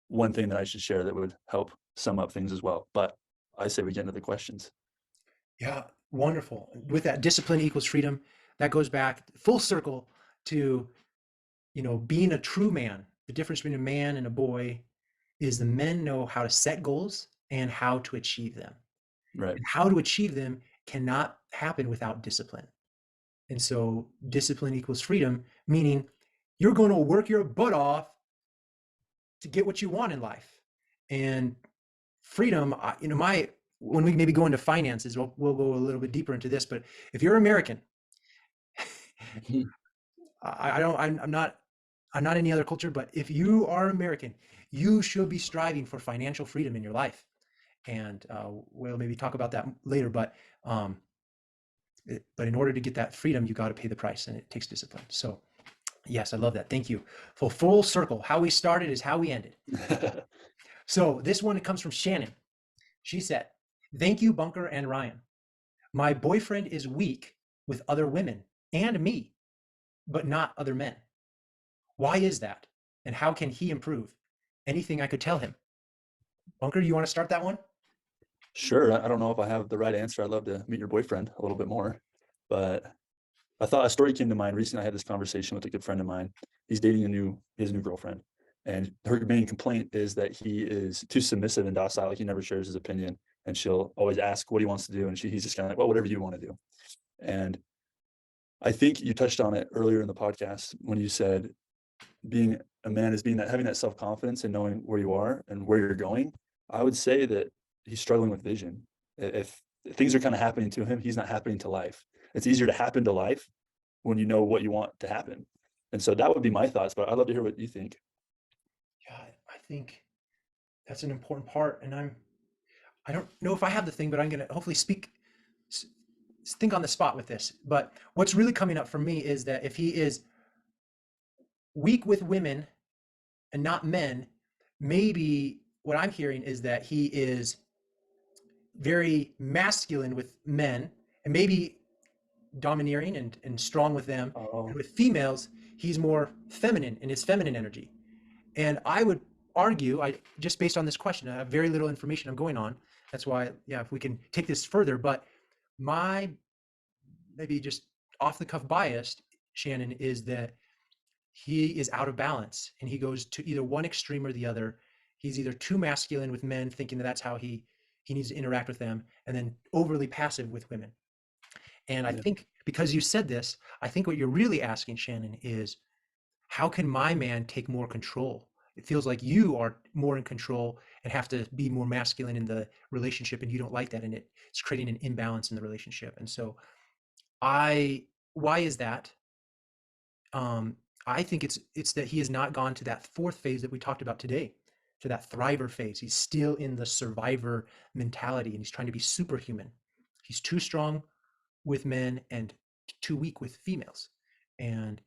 [SPEAKER 2] one thing that I should share that would help sum up things as well. But I say we get into the questions.
[SPEAKER 1] Yeah, wonderful. With that, discipline equals freedom. That goes back full circle to, being a true man. The difference between a man and a boy is the men know how to set goals and how to achieve them.
[SPEAKER 2] Right.
[SPEAKER 1] And how to achieve them cannot happen without discipline. And so discipline equals freedom, meaning you're going to work your butt off to get what you want in life. And freedom, my when we maybe go into finances, we'll go a little bit deeper into this. But if you're American, I don't, I'm not any other culture, but if you are American, you should be striving for financial freedom in your life. And we'll maybe talk about that later. But in order to get that freedom, you got to pay the price, and it takes discipline. So yes, I love that. Thank you. For full circle, how we started is how we ended. So this one comes from Shannon. She said, thank you, Bunker and Ryan. My boyfriend is weak with other women and me, but not other men. Why is that? And how can he improve? Anything I could tell him? Bunker, you want to start that one?
[SPEAKER 2] Sure. I don't know if I have the right answer. I'd love to meet your boyfriend a little bit more. But I thought a story came to mind recently. I had this conversation with a good friend of mine. He's dating his new girlfriend. And her main complaint is that he is too submissive and docile. Like he never shares his opinion. And she'll always ask what he wants to do. And he's just kind of like, well, whatever you want to do. And I think you touched on it earlier in the podcast when you said being a man is having that self-confidence and knowing where you are and where you're going. I would say that he's struggling with vision. If things are kind of happening to him, he's not happening to life. It's easier to happen to life when you know what you want to happen. And so that would be my thoughts, but I'd love to hear what you think.
[SPEAKER 1] Yeah, I think that's an important part. And I don't know if I have the thing, but I'm going to hopefully s- think on the spot with this. But what's really coming up for me is that if he is weak with women and not men, maybe what I'm hearing is that he is very masculine with men and maybe domineering and strong with them. And
[SPEAKER 2] Oh,
[SPEAKER 1] with females, he's more feminine in his feminine energy. And I would argue, I just based on this question, I have very little information I'm going on. That's why, yeah, if we can take this further, but my maybe just off the cuff biased, Shannon, is that he is out of balance and he goes to either one extreme or the other. He's either too masculine with men, thinking that that's how he needs to interact with them, and then overly passive with women. And I
[SPEAKER 2] yeah.
[SPEAKER 1] think because you said this, I think what you're really asking, Shannon, is how can my man take more control? It feels like you are more in control and have to be more masculine in the relationship, and you don't like that, and it's creating an imbalance in the relationship. And so, I why is that? Um, I think it's that he has not gone to that fourth phase that we talked about today, to that thriver phase. He's still in the survivor mentality, and he's trying to be superhuman. He's too strong with men and too weak with females. And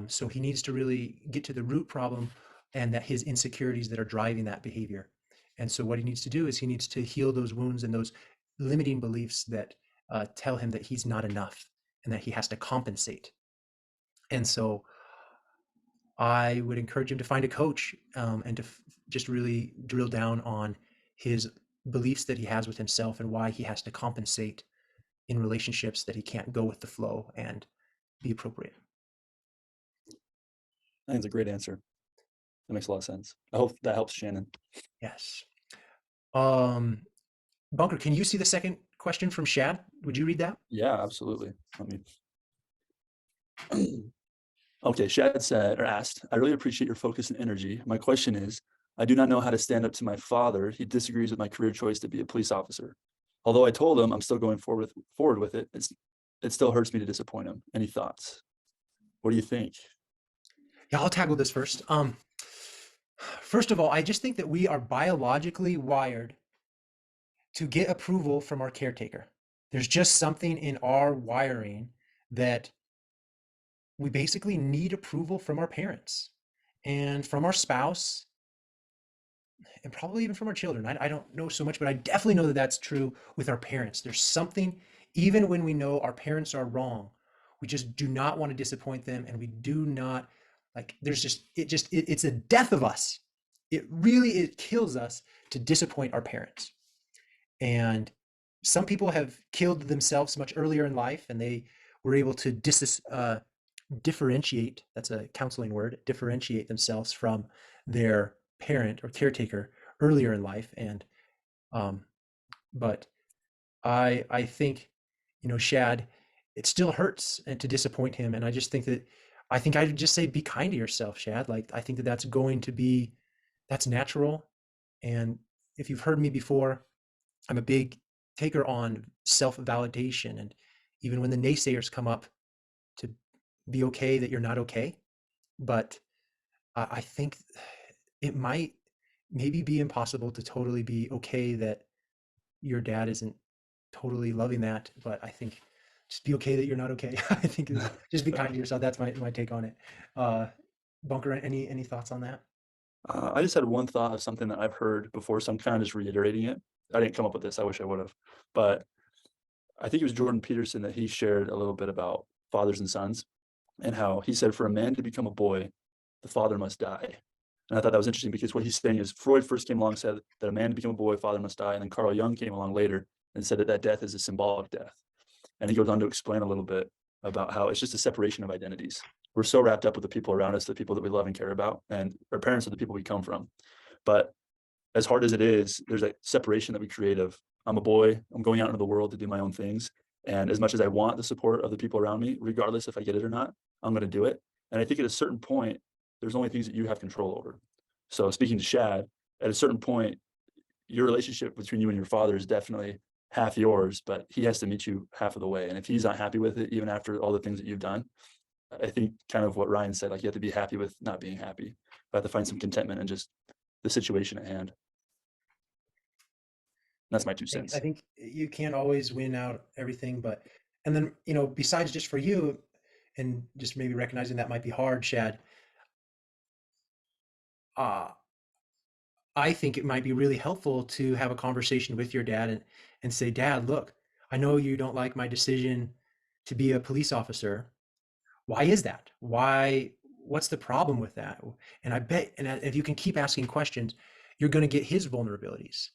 [SPEAKER 1] so he needs to really get to the root problem and that his insecurities that are driving that behavior. And so what he needs to do is he needs to heal those wounds and those limiting beliefs that tell him that he's not enough and that he has to compensate. And so I would encourage him to find a coach and to just really drill down on his beliefs that he has with himself and why he has to compensate in relationships that he can't go with the flow and be appropriate.
[SPEAKER 2] I think it's a great answer. That makes a lot of sense. I hope that helps Shannon.
[SPEAKER 1] Yes. Um, Bunker, can you see the second question from Shad? Would you read that?
[SPEAKER 2] Yeah, absolutely. Let me. Okay, Shad said or asked, I really appreciate your focus and energy. My question is, I do not know how to stand up to my father. He disagrees with my career choice to be a police officer. Although I told him I'm still going forward with it, it still hurts me to disappoint him. Any thoughts? What do you think?
[SPEAKER 1] Yeah, I'll tackle this first. First of all, I just think that we are biologically wired to get approval from our caretaker. There's just something in our wiring that we basically need approval from our parents and from our spouse and probably even from our children. I don't know so much, but I definitely know that that's true with our parents. There's something, even when we know our parents are wrong, we just do not want to disappoint them, and we do not like. There's it's a death of us. It kills us to disappoint our parents. And some people have killed themselves much earlier in life, and they were able to differentiate, that's a counseling word, differentiate themselves from their parent or caretaker earlier in life. And um, but I think, Shad, it still hurts and to disappoint him. And I just think that I think I'd just say be kind to yourself, Shad. Like I think that that's going to be that's natural. And if you've heard me before, I'm a big taker on self-validation. And even when the naysayers come up, to be okay that you're not okay. But I think it might maybe be impossible to totally be okay that your dad isn't totally loving that. But I think just be okay that you're not okay. I think just be kind to yourself. That's my take on it. Uh, Bunker, any thoughts on that?
[SPEAKER 2] I just had one thought of something that I've heard before, so I'm kind of just reiterating it. I didn't come up with this. I wish I would have. But I think it was Jordan Peterson that he shared a little bit about fathers and sons and how he said for a man to become a boy, the father must die. And I thought that was interesting because what he's saying is Freud first came along and said that a man to become a boy, father must die. And then Carl Jung came along later and said that that death is a symbolic death. And he goes on to explain a little bit about how it's just a separation of identities. We're so wrapped up with the people around us, the people that we love and care about, and our parents are the people we come from. But as hard as it is, there's a separation that we create of I'm a boy, I'm going out into the world to do my own things. And as much as I want the support of the people around me, regardless if I get it or not, I'm going to do it. And I think at a certain point, there's only things that you have control over. So speaking to Shad, at a certain point, your relationship between you and your father is definitely half yours, but he has to meet you half of the way. And if he's not happy with it, even after all the things that you've done, I think kind of what Ryan said, like you have to be happy with not being happy. You have to find some contentment in just the situation at hand. That's my two
[SPEAKER 1] I
[SPEAKER 2] cents.
[SPEAKER 1] think you can't always win out everything, but and then besides just for you, and just maybe recognizing that might be hard, Shad. Uh, I think it might be really helpful to have a conversation with your dad and say, Dad, look, I know you don't like my decision to be a police officer. Why is that? What's the problem with that? And I bet, and if you can keep asking questions, you're going to get his vulnerabilities.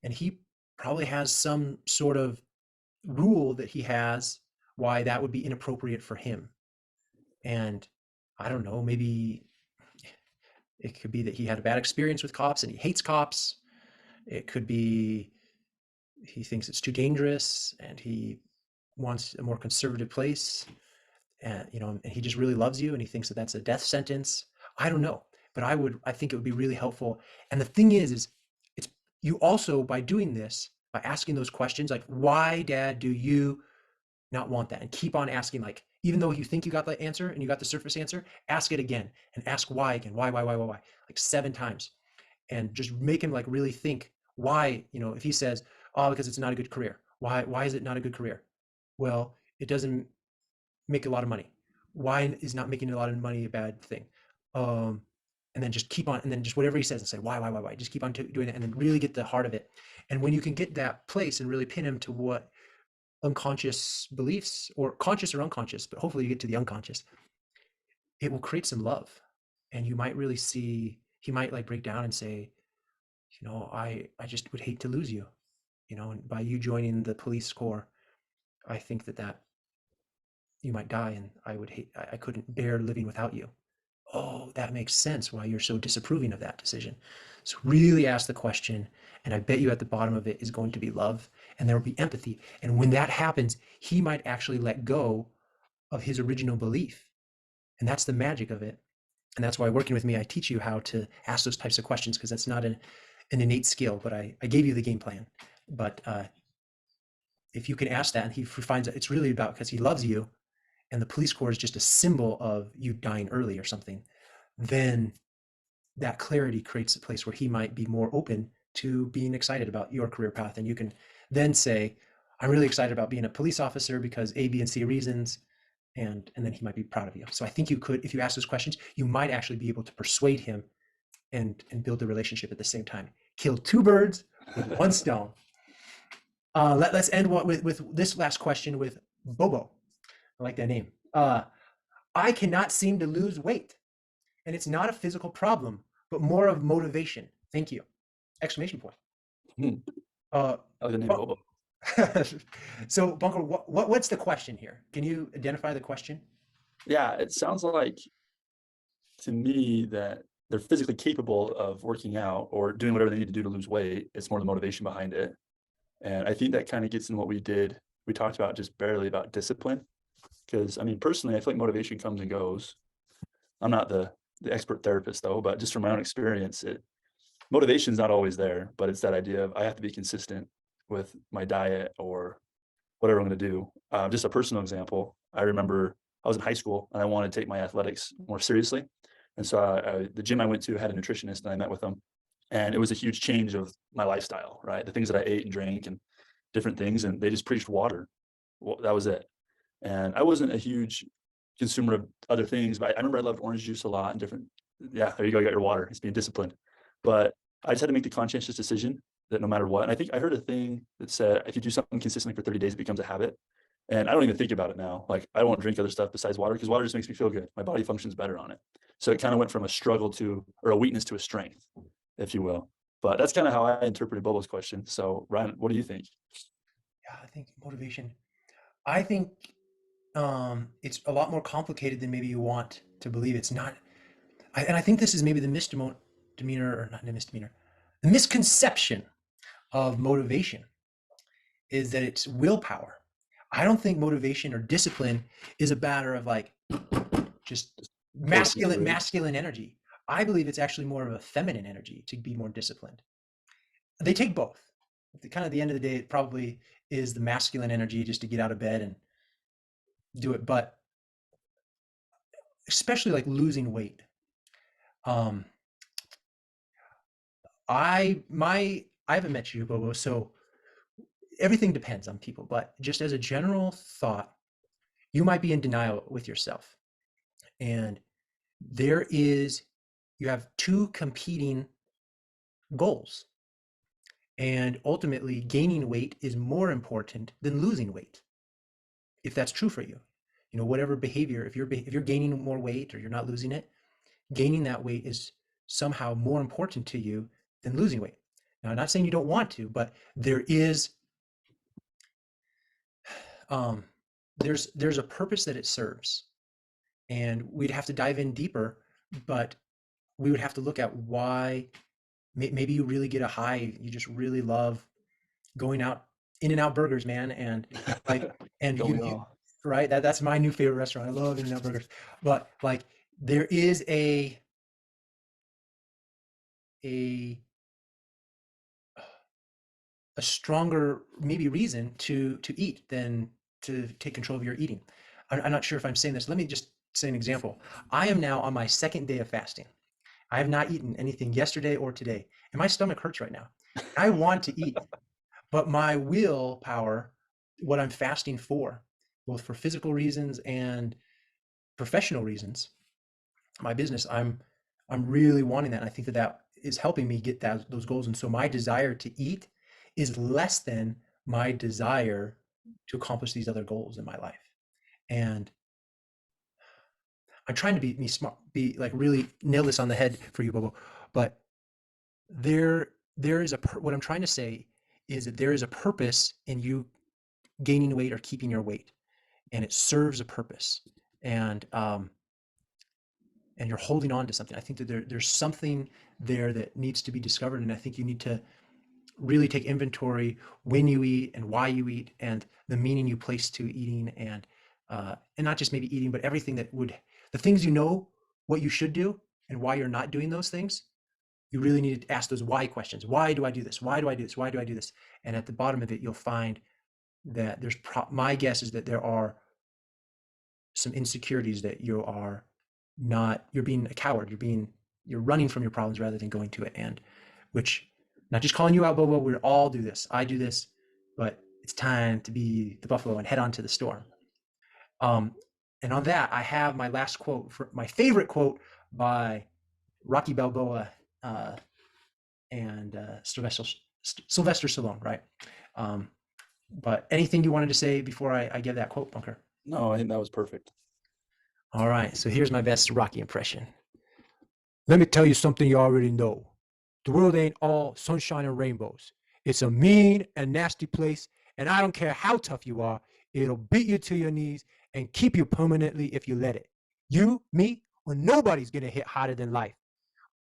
[SPEAKER 1] And he probably has some sort of rule that he has why that would be inappropriate for him. And I don't know, maybe it could be that he had a bad experience with cops and he hates cops. It could be he thinks it's too dangerous and he wants a more conservative place. And and he just really loves you and he thinks that that's a death sentence. I don't know, but I think it would be really helpful. And the thing is it's you also, by doing this, by asking those questions like, why, Dad, do you not want that? And keep on asking, like, even though you think you got the answer and you got the surface answer, ask it again and ask why again. Why, like 7 times. And just make him like really think why, if he says, oh, because it's not a good career. Why is it not a good career? Well, it doesn't make a lot of money. Why is not making a lot of money a bad thing? Um, and then just keep on, and then just whatever he says and say, why? Just keep on doing that and then really get the heart of it. And when you can get that place and really pin him to what unconscious beliefs, or conscious or unconscious, but hopefully you get to the unconscious, it will create some love. And you might really see, he might like break down and say, I just would hate to lose you, and by you joining the police corps, I think that you might die and I would hate, I couldn't bear living without you. Oh, that makes sense why you're so disapproving of that decision. So really ask the question, and I bet you at the bottom of it is going to be love, and there will be empathy. And when that happens, he might actually let go of his original belief. And that's the magic of it. And that's why working with me, I teach you how to ask those types of questions, because that's not an innate skill, but I gave you the game plan. But if you can ask that and he finds that it's really about because he loves you, and the police corps is just a symbol of you dying early or something, then that clarity creates a place where he might be more open to being excited about your career path. And you can then say, I'm really excited about being a police officer because A, B, and C reasons. And then he might be proud of you. So I think you could, if you ask those questions, you might actually be able to persuade him and build the relationship at the same time. Kill two birds with one stone. Let's end with this last question with Bobo. I like that name. I cannot seem to lose weight, and it's not a physical problem, but more of motivation. Thank you! Exclamation point.
[SPEAKER 2] Hmm.
[SPEAKER 1] Uh,
[SPEAKER 2] I like the name
[SPEAKER 1] bu-
[SPEAKER 2] Bobo.
[SPEAKER 1] so Bunker, what's the question here? Can you identify the question?
[SPEAKER 2] Yeah, it sounds like to me that they're physically capable of working out or doing whatever they need to do to lose weight. It's more the motivation behind it. And I think that kind of gets in what we did. We talked about just barely about discipline. Because I mean, personally, I feel like motivation comes and goes. I'm not the expert therapist though, but just from my own experience, motivation is not always there, but it's that idea of I have to be consistent with my diet or whatever I'm going to do. Just a personal example. I remember I was in high school and I wanted to take my athletics more seriously. And so the gym I went to had a nutritionist and I met with them. And it was a huge change of my lifestyle, right? The things that I ate and drank and different things. And they just preached water. Well, that was it. And I wasn't a huge consumer of other things, but I remember I loved orange juice a lot and different. Yeah, there you go. You got your water. It's being disciplined. But I just had to make the conscientious decision that no matter what, and I think I heard a thing that said if you do something consistently for 30 days, it becomes a habit. And I don't even think about it now. Like I don't drink other stuff besides water because water just makes me feel good. My body functions better on it. So it kind of went from a struggle to, or a weakness to a strength, if you will. But that's kind of how I interpreted Bobo's question. So Ryan, what do you think?
[SPEAKER 1] Yeah, I think motivation. I think it's a lot more complicated than maybe you want to believe. It's not, and I think this is maybe the misdemeanor, or not the misdemeanor, the misconception of motivation is that it's willpower. I don't think motivation or discipline is a matter of like just
[SPEAKER 2] Just forcing
[SPEAKER 1] masculine
[SPEAKER 2] through.
[SPEAKER 1] masculine energy. I believe it's actually more of a feminine energy to be more disciplined. They take both. At the kind of the end of the day, it probably is the masculine energy just to get out of bed and do it. But especially like losing weight. Um, I haven't met you, Bobo, so everything depends on people, but just as a general thought, you might be in denial with yourself. And there is, you have two competing goals. And ultimately, gaining weight is more important than losing weight, if that's true for you. You know, whatever behavior, if you're gaining more weight or you're not losing it, gaining that weight is somehow more important to you than losing weight. Now, I'm not saying you don't want to, but um, there's a purpose that it serves, and we'd have to dive in deeper, but we would have to look at why. Maybe you really get a high, you just really love going out, In and Out Burgers, man, and like, and
[SPEAKER 2] Don't we
[SPEAKER 1] you
[SPEAKER 2] all?
[SPEAKER 1] right, that's my new favorite restaurant. I love In and Out Burgers, but like there is a a stronger maybe reason to eat than to take control of your eating. I'm not sure if I'm saying this. Let me just say an example. I am now on my second day of fasting. I have not eaten anything yesterday or today, and my stomach hurts right now. I want to eat, but my willpower, what I'm fasting for, both for physical reasons and professional reasons, my business, I'm really wanting that. And I think that that is helping me get those goals. And so my desire to eat is less than my desire to accomplish these other goals in my life. And I'm trying to be smart, be like really nail this on the head for you, Bobo. But there is what I'm trying to say is that there is a purpose in you gaining weight or keeping your weight, and it serves a purpose. And and you're holding on to something. I think that there's something there that needs to be discovered, and I think you need to really take inventory when you eat and why you eat and the meaning you place to eating, and not just maybe eating, but everything that would the things you know what you should do and why you're not doing those things. You really need to ask those why questions. Why do I do this? Why do I do this? Why do I do this? And at the bottom of it, you'll find that my guess is that there are some insecurities that you are not, you're being a coward, you're running from your problems rather than going to it. And which, not just calling you out, Bobo, we all do this, I do this, but it's time to be the buffalo and head on to the storm. um, and on that, I have my last quote, for my favorite quote, by Rocky Balboa, uh, and Sylvester Stallone, right? um, but anything you wanted to say before I give that quote, Bunker?
[SPEAKER 2] No, I think that was perfect.
[SPEAKER 1] All right, so here's my best Rocky impression. Let me tell you something you already know. The world ain't all sunshine and rainbows. It's a mean and nasty place, and I don't care how tough you are, it'll beat you to your knees and keep you permanently if you let it. You, me, or nobody's gonna hit harder than life.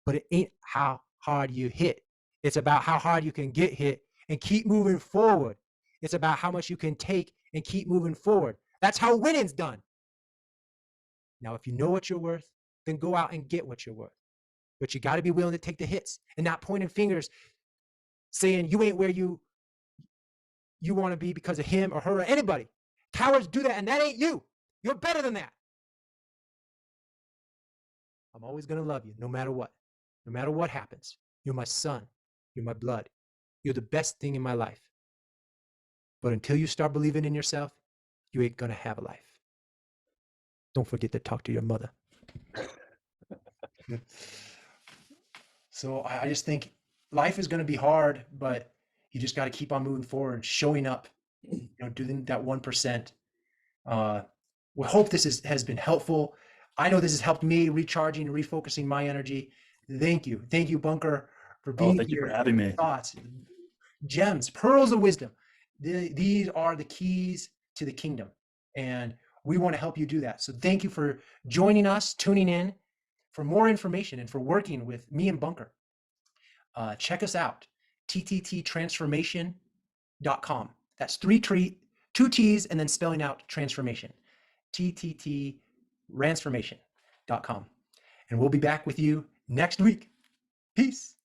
[SPEAKER 1] But it ain't how hard you hit. It's about how hard you can get hit and keep moving forward. It's about how much you can take and keep moving forward. That's how winning's done. Now, if you know what you're worth, then go out and get what you're worth. But you got to be willing to take the hits and not pointing fingers saying you ain't where you want to be because of him or her or anybody. Cowards do that, and that ain't you. You're better than that. I'm always going to love you no matter what. No matter what happens. You're my son. You're my blood. You're the best thing in my life. But until you start believing in yourself, you ain't going to have a life. Don't forget to talk to your mother. So I just think life is going to be hard, but you just got to keep on moving forward, showing up, doing that 1%. We hope has been helpful. I know this has helped me recharging and refocusing my energy. Thank you, Bunker, for
[SPEAKER 2] Oh,
[SPEAKER 1] being
[SPEAKER 2] thank you for
[SPEAKER 1] here.
[SPEAKER 2] having
[SPEAKER 1] Your
[SPEAKER 2] me.
[SPEAKER 1] thoughts, gems, pearls of wisdom. These are the keys to the kingdom, and we want to help you do that. So thank you for joining us, tuning in. For more information and for working with me and Bunker, check us out, ttttransformation.com. That's two T's, and then spelling out transformation, ttttransformation.com. And we'll be back with you next week. Peace.